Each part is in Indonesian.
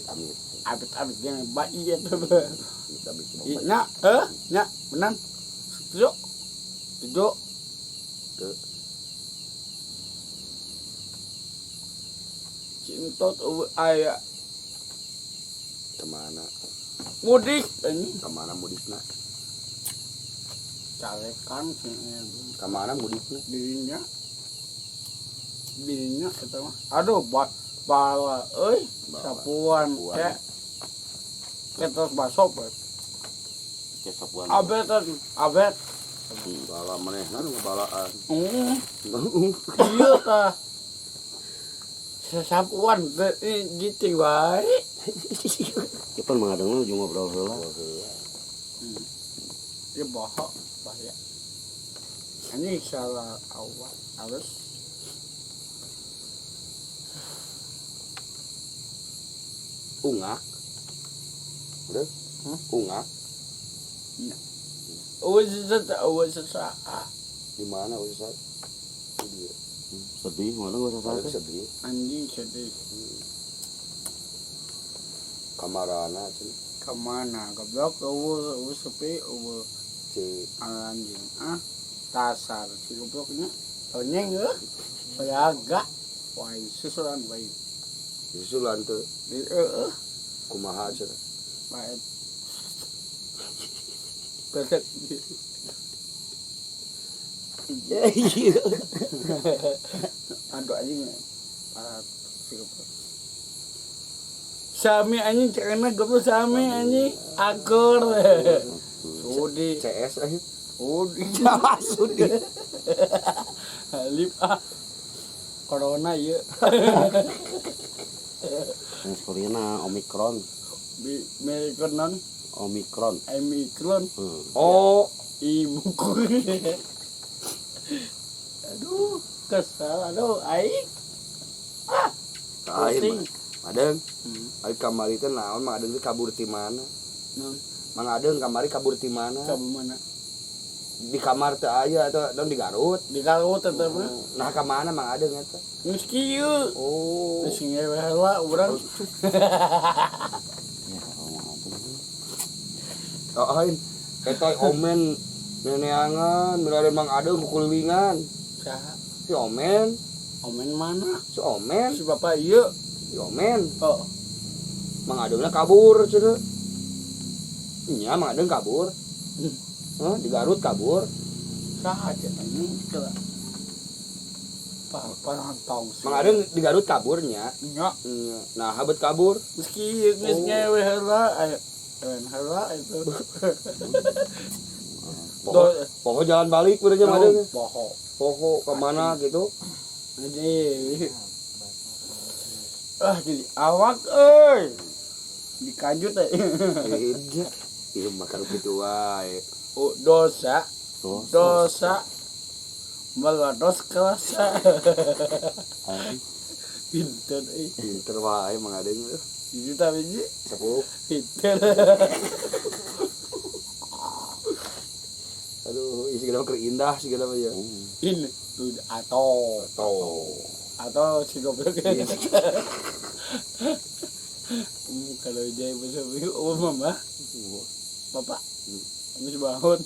Amit yang baik itu. Amit Nya, menang. Setuju. Cintot aya kemana mudik ini. Kemana mudikna? Calekan Kemana mudikna? dirinya eta mah. Aduh, bala euy, sapuan teh. Kita basop. Sapuan. Abet. Bala manehna nu balaan. Iya tah. Sapuan gitu wae. Kita mengadengna ujung ngobrol heula. Dia bohong bahaya. Ini salah awal harus Ungak. Udah? Ungak. Sesa. Di mana Ustaz? Di Sedih, mana gua dia. sakit. Sedih. Anjing sedih. Kamarana cenah. Kemana? Goblok sepi Si anjing. Tasar si gobloknya. Tonyeng ya. Bayaga. Wah, susulan baik. susulan teu kumaha cenah. Baik. Pesek. Aduh anjing. Sami anjing cenah goblok sami anjing akur. Sudi CS aja. Sudi sudi. Halip corona ieu. Yang Koreana Omicron. Omicron. Omicron. Omicron. Oh, Ibuku. Aduh, kesal. Aduh, aing. Aing. Adeng. Ari kamari teh naon Mang Adeng teh kabur ti mana? Mang Adeng kamari kabur ti mana? Kabur mana? Di kamar teh aya atau di Garut? Di Garut eta mah. Nah ka mana Mang Adeng eta? Geus kieu. Oh. Geus ngewe heula urang. Ain, eta omen neneangan mirare Mang Adeng kukulingan. Saha? Si omen, Omen mana? si omen, Si bapak ieu. si omen. Oh, Mang Adengna kabur cenah. Nya Mang Adeng kabur. Di Garut kabur. saha cenah ini kela. Parantong. Mang Adeng di Garut kaburnya. Nya, Nah, habet kabur. geus kieu geus ngewe heula. Heula itu. Poho jalan balik beureunya Mang Adeng. Poho. Poho ke mana gitu. Jadi jadi awak euy. Dikajut Iya makan gitu wae. Dosa melados kerasa. Pinter Pinter wae Mang Adeng. Juta biji Sepuh. pinter. Aduh, isi kita keur indah sih kita ya. Ini atau si goblok. Kalau dia bisa mama bapak habis banget.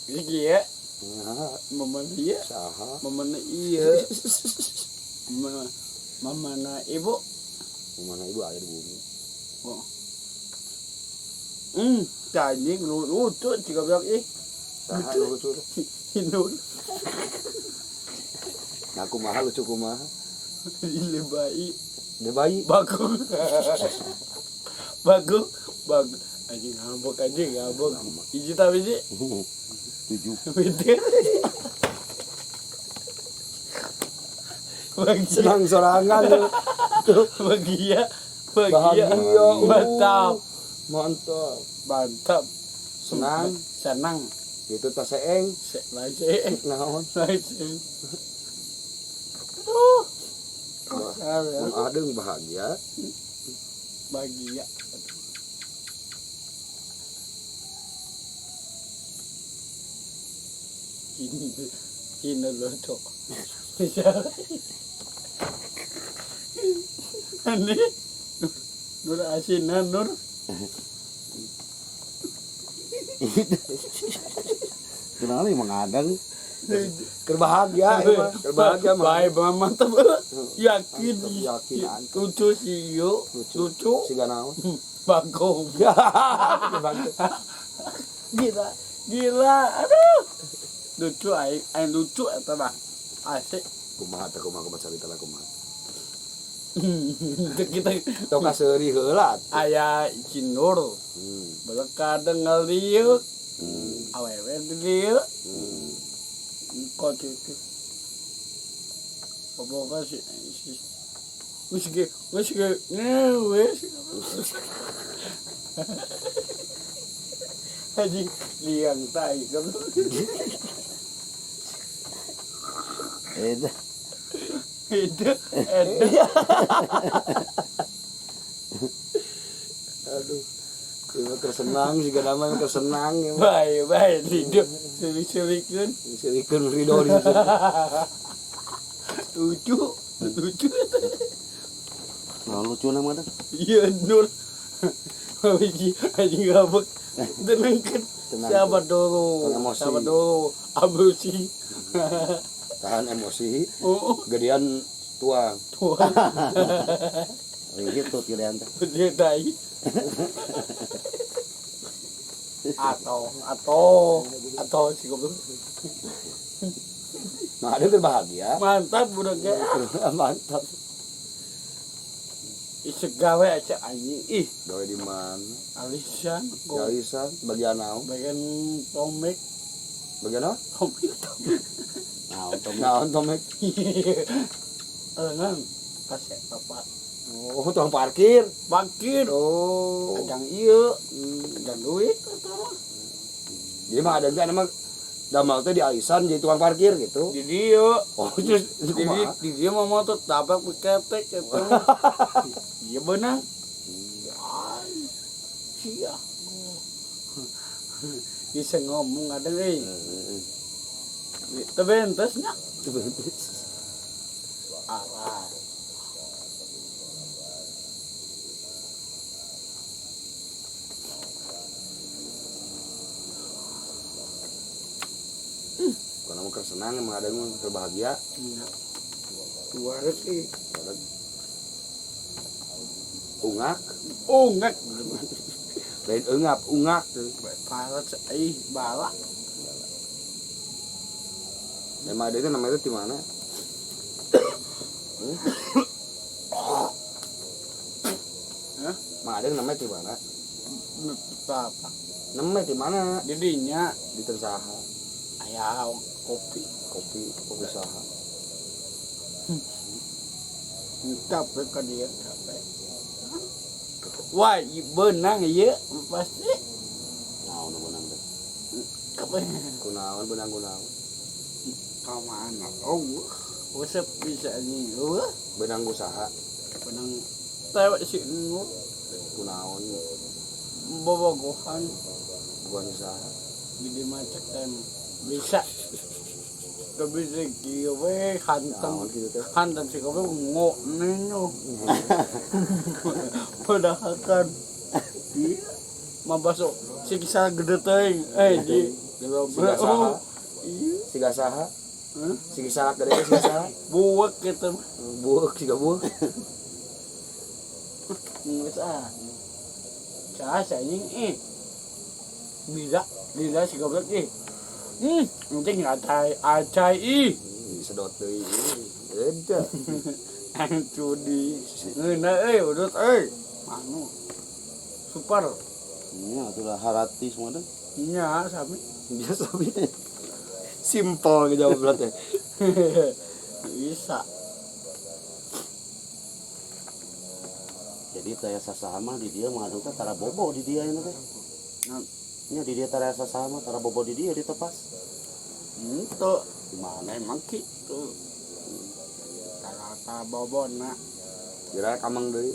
Ini ya mama dia mama iya mama na ibu Mana ibu ada di bumi. Tadi lucu si goblok Saha lucu. Hinul Nah, kumaha lucu kumaha. ini bayi Dia bayi. bagus anjing ngambek hiji tapi sih 7. pinter Senang sorangan tuh. bahagia mantap senang Itu tas seeng. lain Naon? aduh Mang Adeng bahagia. bahagia ini loh cok ini Nur asinan nur. Kenapa nih mengadang? Kerbahagia emang, kerbahagia mah. Baik mantap. Yakin. Yakin. Lucu sih yuk. Lucu. Siga naon. Bagong. Gila. Gila. Aduh. Lucu aing lucu eta mah. Asik. Kumaha teh kumaha carita lah kumaha. Kita Tong kaseuri heula. aya Cinur. Beuleuh kadang ngaliuk. Awewe di dieu. Kok itu. Boboga si wis ge wis. Haji liang tai kan. Itu. Itu. Aduh. Kita tersenang juga namanya tersenang ya. Baik hidup selik-selikeun. Serikeun ridho di Lucu. Nah, lucu nama dah. Iya Nur. Haji ngabek. Tenangkan. Sabar dulu. Emosi. Sabar dulu. Abusi. Tahan emosi. Oh, Gedean tuang. Tuhan. Gitu pilihan teh. Dia tai. Atau si goblok. Mah ada berbahagia. Mantap budaknya. Mantap. Segawe aja anjing. Ih, Gawe di mana? alisan kok Galisan bagian naon? bagian tomek. Bagian naon? Tomek. Nah, untuk Naon tomek? Engan pas tepat. Oh, tukang parkir. Parkir. Oh. Kadang ieu, kadang duit eta mah. Jadi mah ada kan emang damal teh di alisan jadi tukang parkir gitu. Di dieu. Oh, terus itu kumaha? Di dia mah motor tabak ketek eta mah. Iya benar. Sia. Bisa ngomong ada euy. Teu bentesnya. Alah. Kalau mau kesenang emang ada yang berbahagia. Luar sih. Ungak, Ungak. lain engap, ungak. Balat balak. Emang ada itu namanya itu di mana? Hah? Emang ada yang namanya di mana? Apa? Namanya di mana? Jadinya Di Tersaha. aya kopi. Kopi saha. Capek ka dia capek. Wah, benang ieu pasti. nah, menang teh. Capek. Kunaon benang kunaon? Ka mana? Oh, usap bisa ni. Benang usaha. Benang tewek si Nur Kunaon bobogohan bukan usaha. gede macet kan bisa. Tapi kieu we hantam. Naon gitu teh. Hantam si kowe ngok nenyo. Padahal kan iya mabasok siksa gede teuing di Siga saha? iya Siga saha? Hah? Siga saha gede siga saha? buek gitu mah Buek siga buek. geus saya anjing bila si goblok penting acai Sedot deui. Eda. cudi ngeuna udut manu super Iya, itulah harati semua dah. nya sami Biasa bi. Simpel jawab berarti. bisa Jadi taya sasama di dia mah teh tara bobo di dia ini teh. Nya di dia tara sasama tara bobo di dia ditepas. itu Di mana? emang gitu kata bobona Kira kamang deui.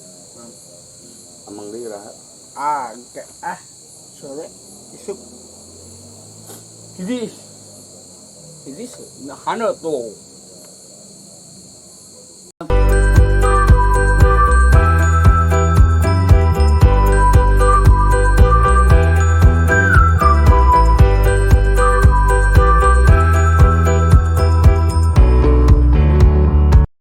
Kamang deui raha. sore isuk jadi nah hana tuh